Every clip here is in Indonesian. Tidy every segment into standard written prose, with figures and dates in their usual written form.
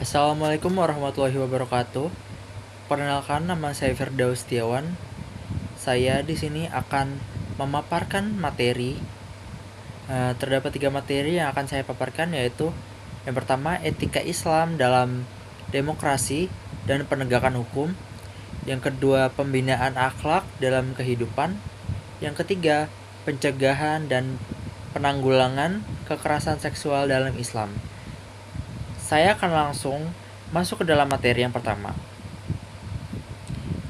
Assalamualaikum warahmatullahi wabarakatuh. Perkenalkan, nama saya Firdaus Setiawan. Saya di sini akan memaparkan materi. Terdapat 3 materi yang akan saya paparkan, yaitu yang pertama, etika Islam dalam demokrasi dan penegakan hukum. Yang kedua, pembinaan akhlak dalam kehidupan. Yang ketiga, pencegahan dan penanggulangan kekerasan seksual dalam Islam. Saya akan langsung masuk ke dalam materi yang pertama.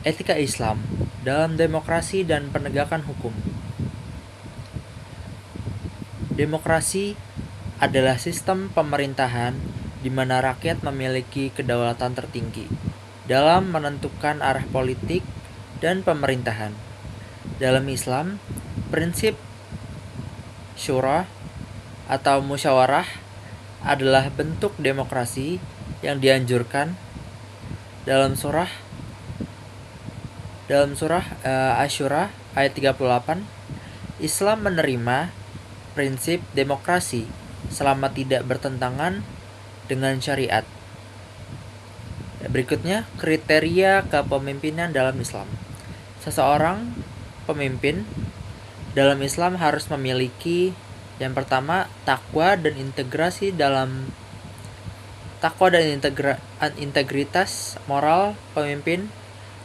Etika Islam dalam demokrasi dan penegakan hukum. Demokrasi adalah sistem pemerintahan di mana rakyat memiliki kedaulatan tertinggi dalam menentukan arah politik dan pemerintahan. Dalam Islam, prinsip syura atau musyawarah adalah bentuk demokrasi yang dianjurkan dalam surah Asy-Syura ayat 38. Islam menerima prinsip demokrasi selama tidak bertentangan dengan syariat. Berikutnya, kriteria kepemimpinan dalam Islam. Seseorang pemimpin dalam Islam harus memiliki yang pertama, takwa dan integritas moral. Pemimpin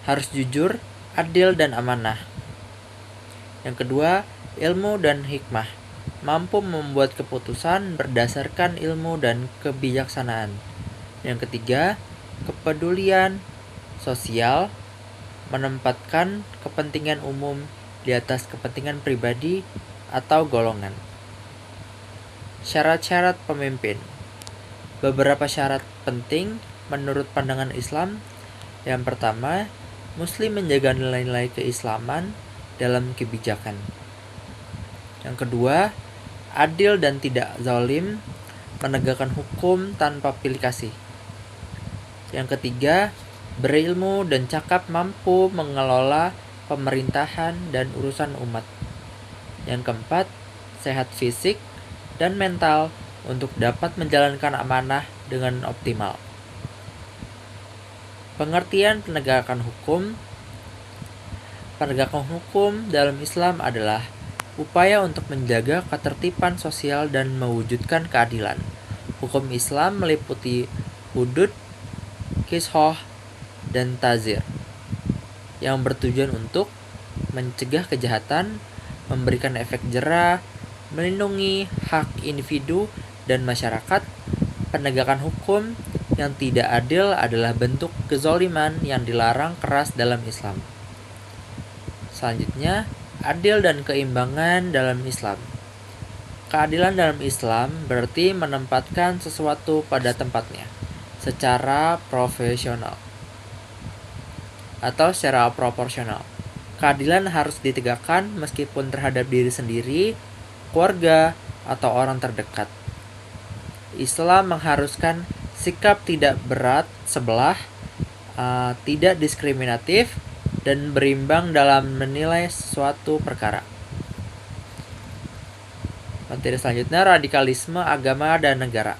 harus jujur, adil, dan amanah. Yang kedua, ilmu dan hikmah, mampu membuat keputusan berdasarkan ilmu dan kebijaksanaan. Yang ketiga, kepedulian sosial, menempatkan kepentingan umum di atas kepentingan pribadi atau golongan. Syarat-syarat pemimpin. Beberapa syarat penting menurut pandangan Islam. Yang pertama, Muslim menjaga nilai-nilai keislaman dalam kebijakan. Yang kedua, adil dan tidak zalim, menegakkan hukum tanpa pilih kasih. Yang ketiga, berilmu dan cakap, mampu mengelola pemerintahan dan urusan umat. Yang keempat, sehat fisik dan mental untuk dapat menjalankan amanah dengan optimal. Pengertian penegakan hukum. Penegakan hukum dalam Islam adalah upaya untuk menjaga ketertiban sosial dan mewujudkan keadilan. Hukum Islam meliputi hudud, qisas, dan tazir yang bertujuan untuk mencegah kejahatan, memberikan efek jera, melindungi hak individu dan masyarakat. Penegakan hukum yang tidak adil adalah bentuk kezaliman yang dilarang keras dalam Islam. Selanjutnya, adil dan keimbangan dalam Islam. Keadilan dalam Islam berarti menempatkan sesuatu pada tempatnya secara profesional atau secara proporsional. Keadilan harus ditegakkan meskipun terhadap diri sendiri, keluarga, atau orang terdekat. Islam mengharuskan sikap tidak berat sebelah, tidak diskriminatif, dan berimbang dalam menilai suatu perkara. Materi selanjutnya, radikalisme agama dan negara.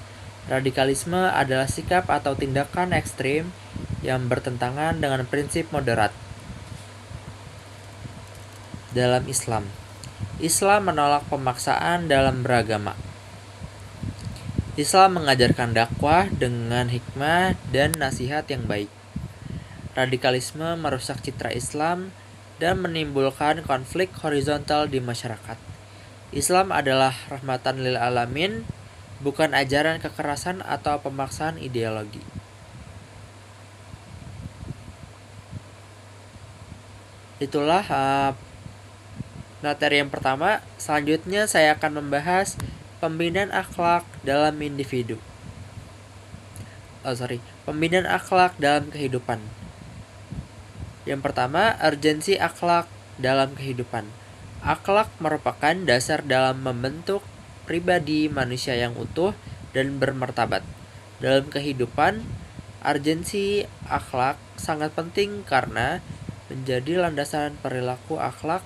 Radikalisme adalah sikap atau tindakan ekstrim yang bertentangan dengan prinsip moderat dalam Islam. Islam menolak pemaksaan dalam beragama. Islam mengajarkan dakwah dengan hikmah dan nasihat yang baik. Radikalisme merusak citra Islam dan menimbulkan konflik horizontal di masyarakat. Islam adalah rahmatan lil alamin, bukan ajaran kekerasan atau pemaksaan ideologi. Itulah materi yang pertama. Selanjutnya saya akan membahas pembinaan akhlak dalam individu. Pembinaan akhlak dalam kehidupan. Yang pertama, urgensi akhlak dalam kehidupan. Akhlak merupakan dasar dalam membentuk pribadi manusia yang utuh dan bermartabat. Dalam kehidupan, urgensi akhlak sangat penting karena menjadi landasan perilaku akhlak,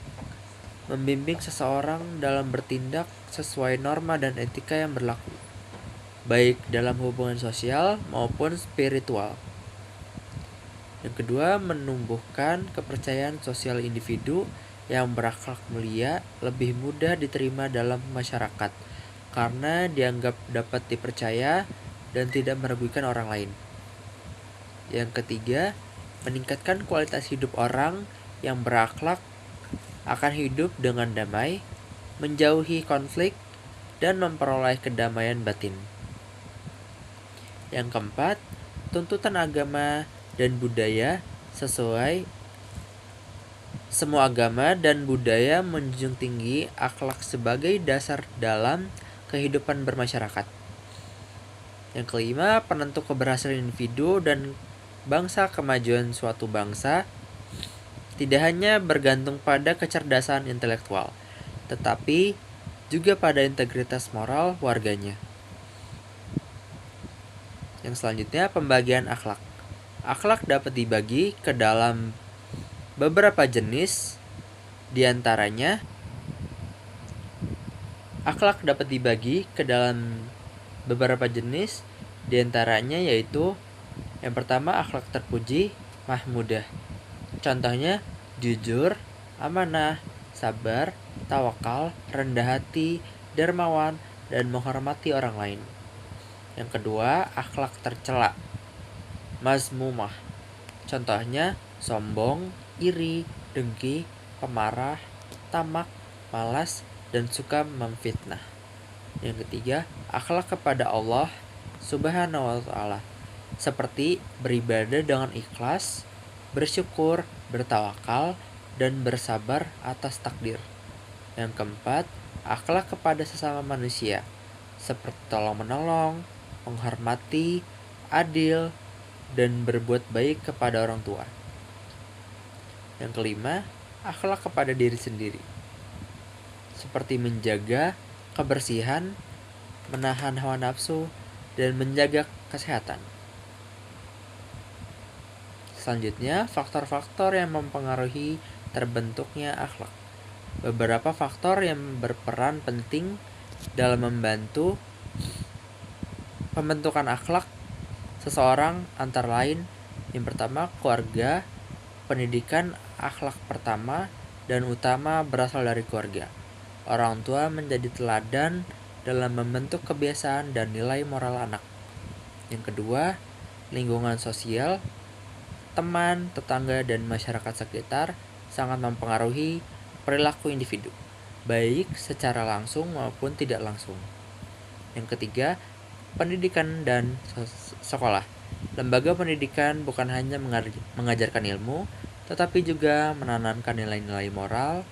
membimbing seseorang dalam bertindak sesuai norma dan etika yang berlaku. baik dalam hubungan sosial maupun spiritual. Yang kedua, menumbuhkan kepercayaan sosial individu yang berakhlak mulia lebih mudah diterima dalam masyarakat karena dianggap dapat dipercaya dan tidak merugikan orang lain. Yang ketiga, meningkatkan kualitas hidup orang yang berakhlak akan hidup dengan damai, menjauhi konflik, dan memperoleh kedamaian batin. Yang keempat, tuntutan agama dan budaya sesuai. Semua agama dan budaya menjunjung tinggi akhlak sebagai dasar dalam kehidupan bermasyarakat. Yang kelima, penentu keberhasilan individu dan bangsa. Kemajuan suatu bangsa tidak hanya bergantung pada kecerdasan intelektual, tetapi juga pada integritas moral warganya. Yang selanjutnya, pembagian akhlak. Akhlak dapat dibagi ke dalam beberapa jenis, diantaranya yaitu yang pertama, akhlak terpuji, mahmudah. Contohnya jujur, amanah, sabar, tawakal, rendah hati, dermawan, dan menghormati orang lain. Yang kedua, akhlak tercela, mazmumah. Contohnya sombong, iri, dengki, pemarah, tamak, malas, dan suka memfitnah. Yang ketiga, akhlak kepada Allah Subhanahu wa ta'ala, seperti beribadah dengan ikhlas, bersyukur, bertawakal, dan bersabar atas takdir. Yang keempat, akhlak kepada sesama manusia, seperti tolong-menolong, menghormati, adil, dan berbuat baik kepada orang tua. Yang kelima, akhlak kepada diri sendiri, seperti menjaga kebersihan, menahan hawa nafsu, dan menjaga kesehatan. Selanjutnya, faktor-faktor yang mempengaruhi terbentuknya akhlak. Beberapa faktor yang berperan penting dalam membantu pembentukan akhlak seseorang antara lain, yang pertama, keluarga. Pendidikan akhlak pertama dan utama berasal dari keluarga. Orang tua menjadi teladan dalam membentuk kebiasaan dan nilai moral anak. Yang kedua, lingkungan sosial. Teman, tetangga, dan masyarakat sekitar sangat mempengaruhi perilaku individu, baik secara langsung maupun tidak langsung. Yang ketiga, pendidikan dan sekolah. Lembaga pendidikan bukan hanya mengajarkan ilmu, tetapi juga menanamkan nilai-nilai moral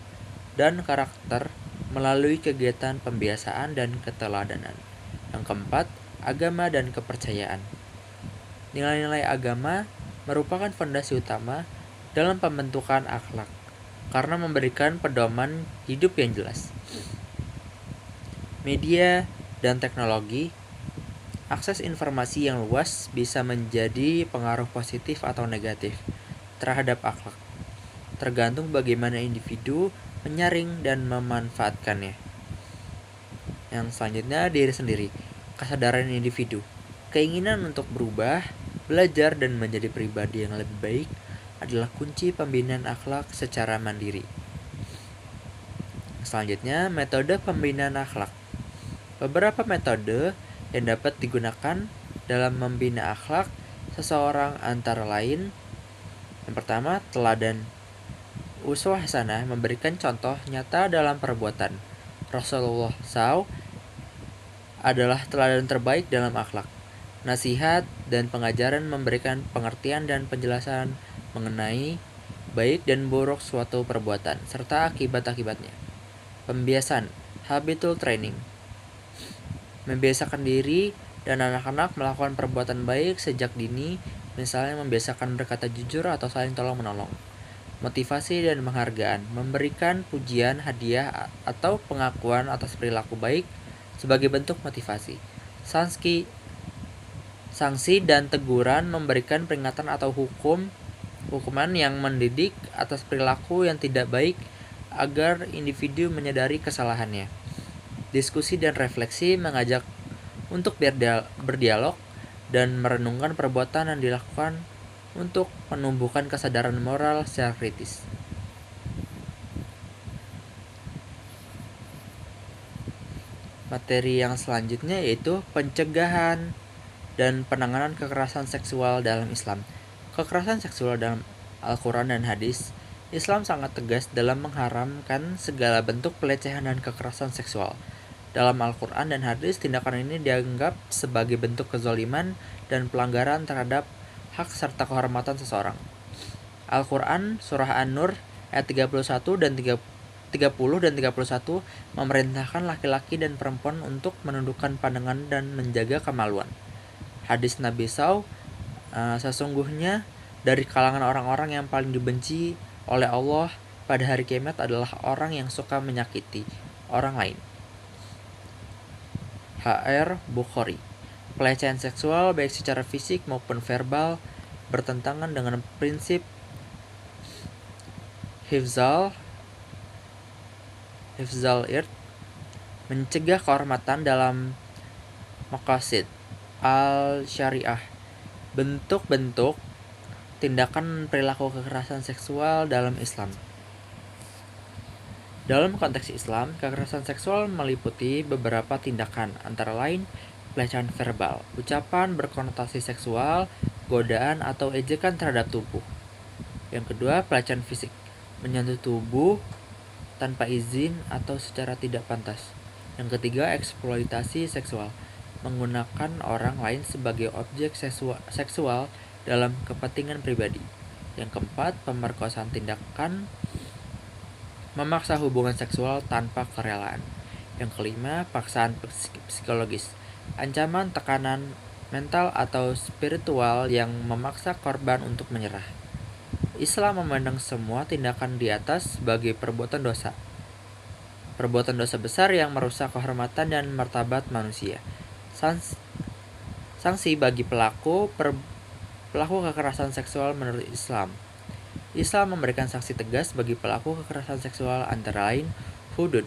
dan karakter melalui kegiatan pembiasaan dan keteladanan. Yang keempat, agama dan kepercayaan. Nilai-nilai agama merupakan fondasi utama dalam pembentukan akhlak karena memberikan pedoman hidup yang jelas. Media dan teknologi. Akses informasi yang luas bisa menjadi pengaruh positif atau negatif terhadap akhlak, tergantung bagaimana individu menyaring dan memanfaatkannya. Yang selanjutnya, diri sendiri. Kesadaran individu. Keinginan untuk berubah, belajar, dan menjadi pribadi yang lebih baik adalah kunci pembinaan akhlak secara mandiri. Selanjutnya, metode pembinaan akhlak. Beberapa metode yang dapat digunakan dalam membina akhlak seseorang antara lain, yang pertama, teladan. Uswah hasanah, memberikan contoh nyata dalam perbuatan. Rasulullah SAW adalah teladan terbaik dalam akhlak. Nasihat dan pengajaran, memberikan pengertian dan penjelasan mengenai baik dan buruk suatu perbuatan serta akibat-akibatnya. Pembiasan, habitual training, membiasakan diri dan anak-anak melakukan perbuatan baik sejak dini, misalnya membiasakan berkata jujur atau saling tolong-menolong. Motivasi dan penghargaan, memberikan pujian, hadiah, atau pengakuan atas perilaku baik sebagai bentuk motivasi. Sanksi dan teguran, memberikan peringatan atau hukuman yang mendidik atas perilaku yang tidak baik agar individu menyadari kesalahannya. Diskusi dan refleksi, mengajak untuk berdialog dan merenungkan perbuatan yang dilakukan untuk menumbuhkan kesadaran moral secara kritis. Materi yang selanjutnya yaitu pencegahan dan penanganan kekerasan seksual dalam Islam. Kekerasan seksual dalam Al-Quran dan hadis, Islam sangat tegas dalam mengharamkan segala bentuk pelecehan dan kekerasan seksual. Dalam Al-Quran dan hadis, tindakan ini dianggap sebagai bentuk kezaliman dan pelanggaran terhadap hak serta kehormatan seseorang. Al-Quran Surah An-Nur ayat 31 dan 30 dan 31 memerintahkan laki-laki dan perempuan untuk menundukkan pandangan dan menjaga kemaluan. Hadis Nabi SAW, sesungguhnya dari kalangan orang-orang yang paling dibenci oleh Allah pada hari kiamat adalah orang yang suka menyakiti orang lain. H.R. Bukhari. Pelecehan seksual baik secara fisik maupun verbal bertentangan dengan prinsip hifzal ird, mencegah kehormatan dalam maqasid al-syariah. Bentuk-bentuk tindakan perilaku kekerasan seksual dalam Islam. Dalam konteks Islam, kekerasan seksual meliputi beberapa tindakan, antara lain pelecehan verbal, ucapan berkonotasi seksual, godaan atau ejekan terhadap tubuh. Yang kedua, pelecehan fisik, menyentuh tubuh tanpa izin atau secara tidak pantas. Yang ketiga, eksploitasi seksual, menggunakan orang lain sebagai objek seksual dalam kepentingan pribadi. Yang keempat, pemerkosaan, tindakan memaksa hubungan seksual tanpa kerelaan. Yang kelima, paksaan psikologis, ancaman, tekanan mental atau spiritual yang memaksa korban untuk menyerah. Islam memandang semua tindakan di atas sebagai perbuatan dosa besar yang merusak kehormatan dan martabat manusia. Sanksi bagi pelaku kekerasan seksual menurut Islam. Islam memberikan sanksi tegas bagi pelaku kekerasan seksual, antara lain hudud.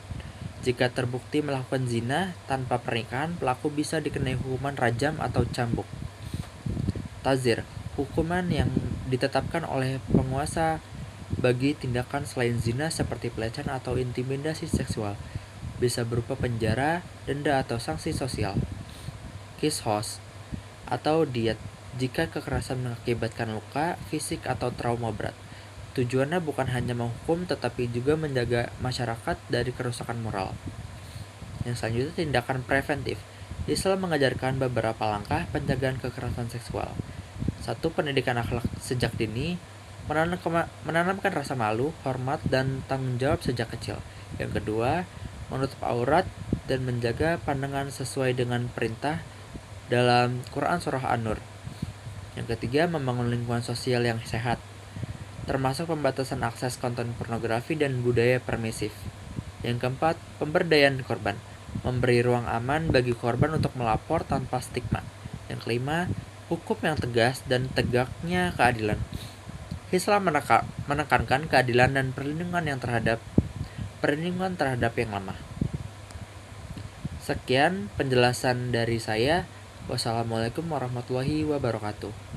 Jika terbukti melakukan zina tanpa pernikahan, pelaku bisa dikenai hukuman rajam atau cambuk. Tazir, hukuman yang ditetapkan oleh penguasa bagi tindakan selain zina seperti pelecehan atau intimidasi seksual, bisa berupa penjara, denda atau sanksi sosial. Qisas atau diat jika kekerasan mengakibatkan luka fisik atau trauma berat. Tujuannya bukan hanya menghukum tetapi juga menjaga masyarakat dari kerusakan moral. Yang selanjutnya, tindakan preventif. Islam mengajarkan beberapa langkah pencegahan kekerasan seksual. 1. Pendidikan akhlak sejak dini, menanamkan rasa malu, hormat, dan tanggung jawab sejak kecil. Yang kedua, menutup aurat dan menjaga pandangan sesuai dengan perintah dalam Quran Surah An-Nur. Yang ketiga, membangun lingkungan sosial yang sehat, termasuk pembatasan akses konten pornografi dan budaya permisif. Yang keempat, pemberdayaan korban, memberi ruang aman bagi korban untuk melapor tanpa stigma. Yang kelima, hukum yang tegas dan tegaknya keadilan. Islam menekankan keadilan dan perlindungan terhadap yang lemah. Sekian penjelasan dari saya. Wassalamualaikum warahmatullahi wabarakatuh.